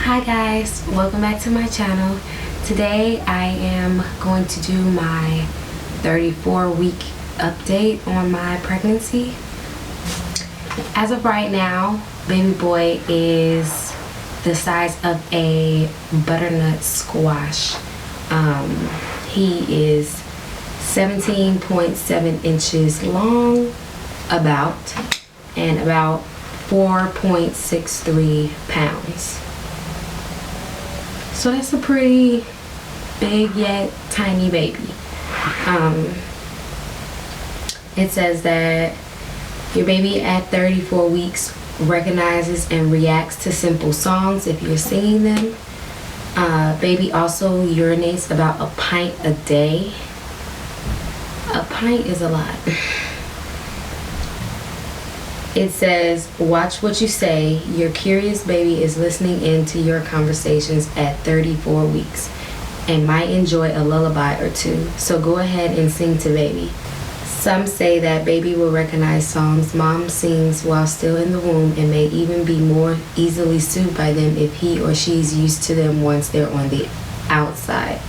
Hi guys, welcome back to my channel. Today I am going to do my 34-week update on my pregnancy. As of right now, baby boy is the size of a butternut squash. He is 17.7 inches long, and about 4.63 pounds. So that's a pretty big yet tiny baby. It says that your baby at 34 weeks recognizes and reacts to simple songs if you're singing them. Baby also urinates about a pint a day. A pint is a lot. It says, watch what you say. Your curious baby is listening in to your conversations at 34 weeks and might enjoy a lullaby or two. So go ahead and sing to baby. Some say that baby will recognize songs mom sings while still in the womb and may even be more easily soothed by them if he or she's used to them once they're on the outside.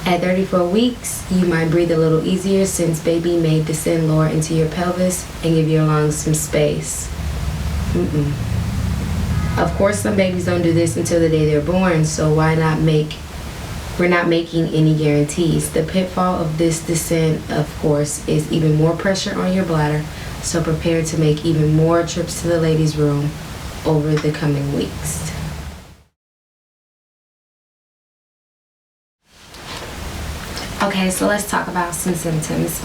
At 34 weeks, you might breathe a little easier since baby may descend lower into your pelvis and give your lungs some space. Of course, some babies don't do this until the day they're born, so we're not making any guarantees. The pitfall of this descent, of course, is even more pressure on your bladder, so prepare to make even more trips to the ladies' room over the coming weeks. Okay, so let's talk about some symptoms.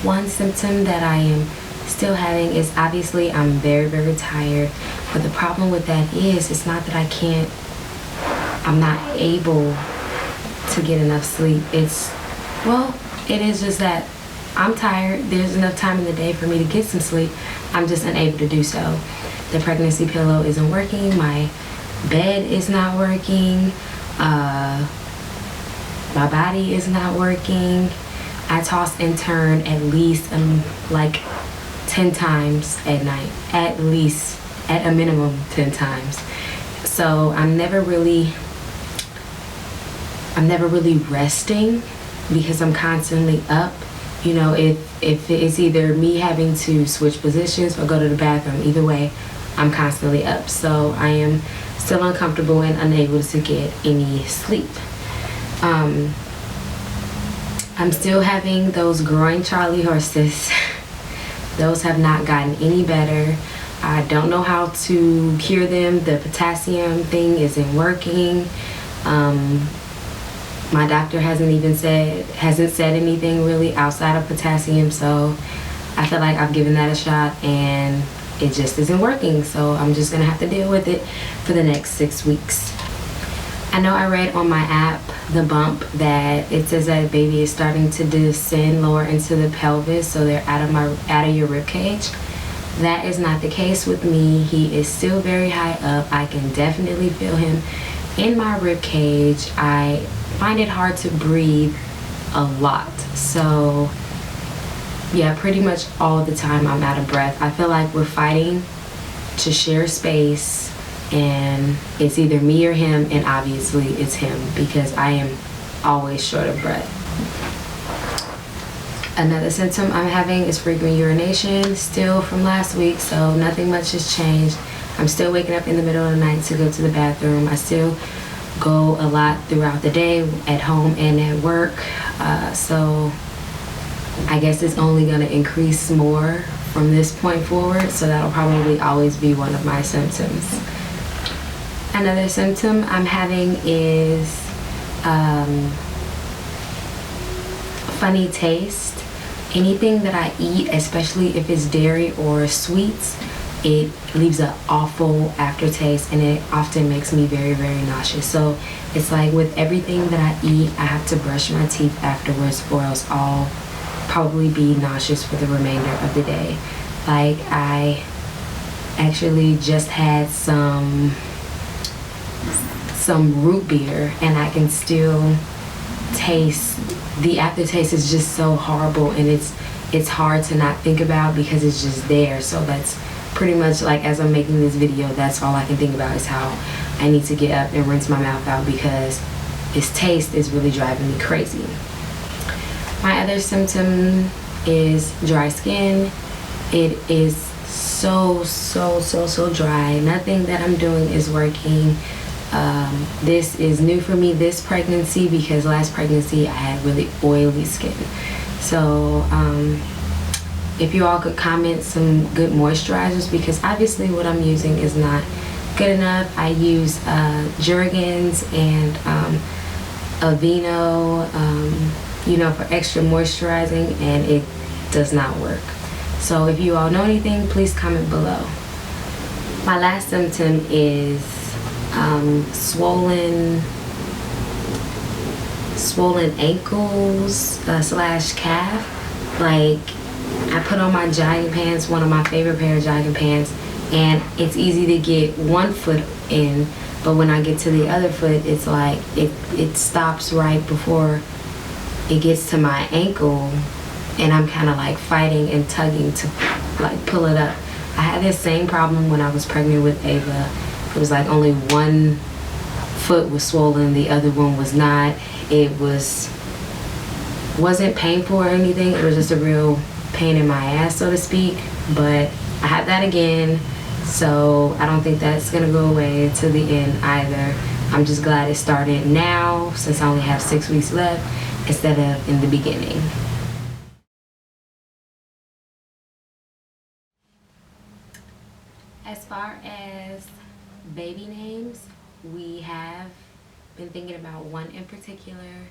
One symptom that I am still having is obviously I'm very, very tired. But the problem with that is it's not that I'm not able to get enough sleep. It is just that I'm tired. There's enough time in the day for me to get some sleep. I'm just unable to do so. The pregnancy pillow isn't working. My bed is not working. My body is not working. I toss and turn at least like 10 times at night. At a minimum 10 times. So I'm never really resting because I'm constantly up. You know, if it's either me having to switch positions or go to the bathroom, either way, I'm constantly up. So I am still uncomfortable and unable to get any sleep. I'm still having those growing Charlie horses. Those have not gotten any better. I don't know how to cure them. The potassium thing isn't working. My doctor hasn't said anything really outside of potassium, so I feel like I've given that a shot and it just isn't working. So I'm just gonna have to deal with it for the next 6 weeks. I know I read on my app, the bump, that it says that baby is starting to descend lower into the pelvis, so they're out of your rib cage. That is not the case with me. He is still very high up. I can definitely feel him in my rib cage. I find it hard to breathe a lot. So yeah, pretty much all the time I'm out of breath. I feel like we're fighting to share space, and it's either me or him, and obviously it's him because I am always short of breath. Another symptom I'm having is frequent urination, still from last week, so nothing much has changed. I'm still waking up in the middle of the night to go to the bathroom. I still go a lot throughout the day, at home and at work, so I guess it's only going to increase more from this point forward, so that'll probably always be one of my symptoms. Another symptom I'm having is funny taste. Anything that I eat, especially if it's dairy or sweets, it leaves an awful aftertaste and it often makes me very, very nauseous. So it's like with everything that I eat, I have to brush my teeth afterwards or else I'll probably be nauseous for the remainder of the day. Like I actually just had some root beer and I can still taste, the aftertaste is just so horrible, and it's hard to not think about because it's just there. So that's pretty much like as I'm making this video, that's all I can think about is how I need to get up and rinse my mouth out because its taste is really driving me crazy. My other symptom is dry skin. It is so dry. Nothing that I'm doing is working. This is new for me this pregnancy because last pregnancy I had really oily skin. So if you all could comment some good moisturizers, because obviously what I'm using is not good enough. I use Jergens and Aveeno, you know, for extra moisturizing, and it does not work. So if you all know anything, please comment below. My last symptom is swollen ankles slash calf. Like, I put on my jogging pants, one of my favorite pair of jogging pants, and it's easy to get one foot in, but when I get to the other foot, it's like it stops right before it gets to my ankle, and I'm kind of like fighting and tugging to like pull it up. I had this same problem when I was pregnant with Ava. It was like only one foot was swollen, the other one was not. It wasn't painful or anything. It was just a real pain in my ass, so to speak. But I had that again, so I don't think that's gonna go away to the end either. I'm just glad it started now, since I only have 6 weeks left instead of in the beginning. As far as baby names, we have been thinking about one in particular.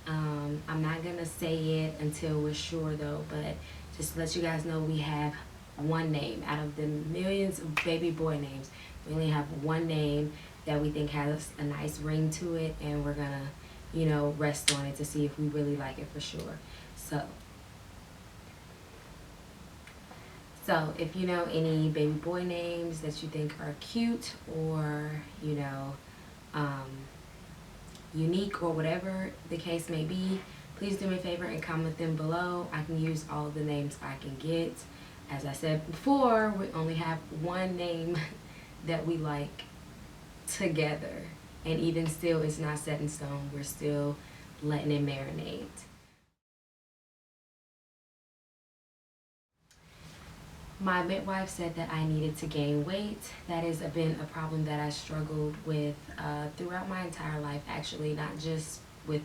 I'm not gonna say it until we're sure though, but just to let you guys know, we have one name out of the millions of baby boy names. We only have one name that we think has a nice ring to it, and we're gonna, you know, rest on it to see if we really like it for sure. So if you know any baby boy names that you think are cute or, you know, unique or whatever the case may be, please do me a favor and comment them below. I can use all of the names I can get. As I said before, we only have one name that we like together, and even still, it's not set in stone. We're still letting it marinate. My midwife said that I needed to gain weight. That has been a problem that I struggled with throughout my entire life, actually, not just with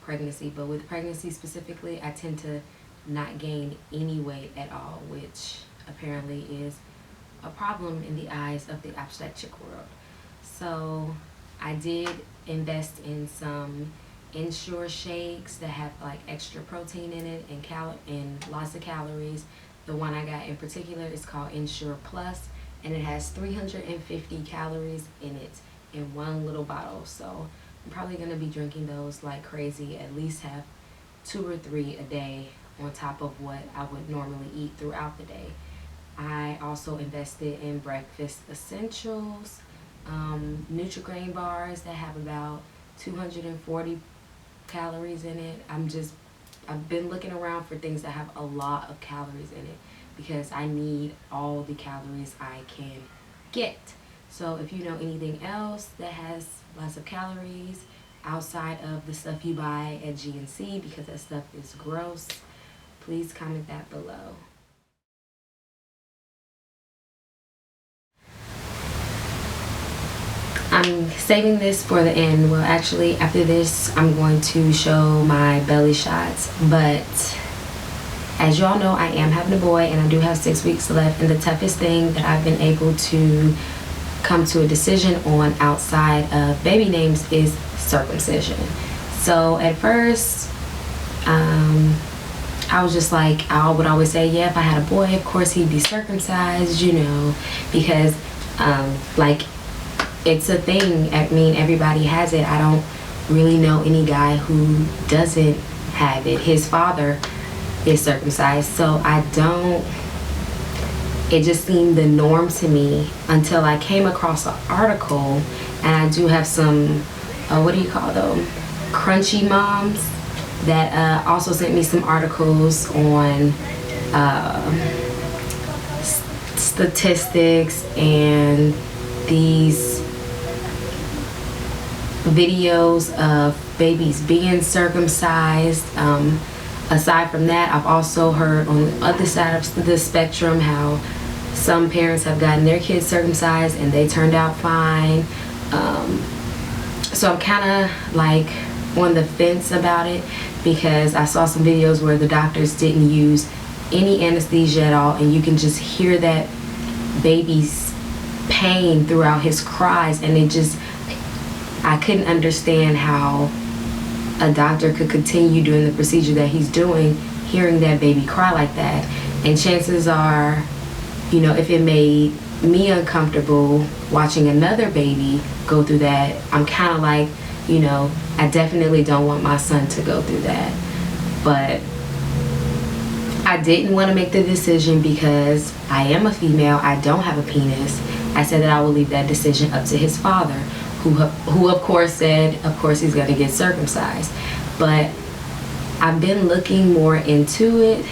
pregnancy, but with pregnancy specifically. I tend to not gain any weight at all, which apparently is a problem in the eyes of the obstetric world. So I did invest in some Ensure shakes that have like extra protein in it and lots of calories. The one I got in particular is called Ensure Plus, and it has 350 calories in it in one little bottle. So I'm probably going to be drinking those like crazy, at least have 2 or 3 a day on top of what I would normally eat throughout the day. I also invested in breakfast essentials, Nutri-Grain bars that have about 240 calories in it. I've been looking around for things that have a lot of calories in it because I need all the calories I can get. So if you know anything else that has lots of calories outside of the stuff you buy at GNC, because that stuff is gross, please comment that below. I'm saving this for the end. Well, actually, after this, I'm going to show my belly shots. But as y'all know, I am having a boy, and I do have 6 weeks left. And the toughest thing that I've been able to come to a decision on outside of baby names is circumcision. So at first, I was just like, I would always say, yeah, if I had a boy, of course he'd be circumcised, you know, because like, it's a thing. I mean, everybody has it. I don't really know any guy who doesn't have it. His father is circumcised, so it just seemed the norm to me until I came across an article, and I do have some, what do you call them? Crunchy moms that also sent me some articles on statistics and these videos of babies being circumcised. Aside from that, I've also heard on the other side of the spectrum how some parents have gotten their kids circumcised and they turned out fine. So I'm kind of like on the fence about it, because I saw some videos where the doctors didn't use any anesthesia at all, and you can just hear that baby's pain throughout his cries, and I couldn't understand how a doctor could continue doing the procedure that he's doing, hearing that baby cry like that. And chances are, you know, if it made me uncomfortable watching another baby go through that, I'm kind of like, you know, I definitely don't want my son to go through that. But I didn't want to make the decision because I am a female, I don't have a penis. I said that I will leave that decision up to his father, who of course said, of course he's going to get circumcised. But I've been looking more into it,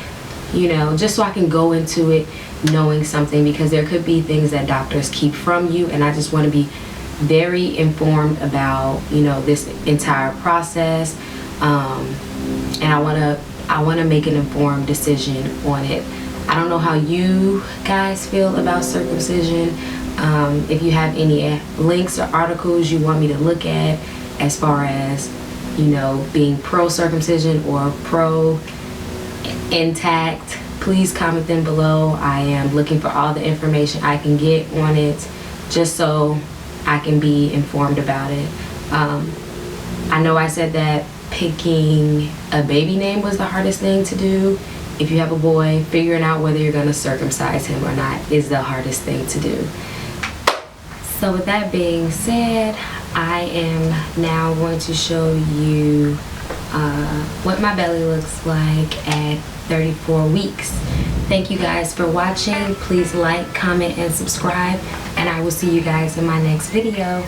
you know, just so I can go into it knowing something, because there could be things that doctors keep from you, and I just want to be very informed about, you know, this entire process, and I want to make an informed decision on it. I don't know how you guys feel about circumcision. If you have any links or articles you want me to look at as far as, you know, being pro circumcision or pro intact, please comment them below. I am looking for all the information I can get on it, just so I can be informed about it. I know I said that picking a baby name was the hardest thing to do. If you have a boy, figuring out whether you're going to circumcise him or not is the hardest thing to do. So with that being said, I am now going to show you what my belly looks like at 34 weeks. Thank you guys for watching. Please like, comment, and subscribe, and I will see you guys in my next video.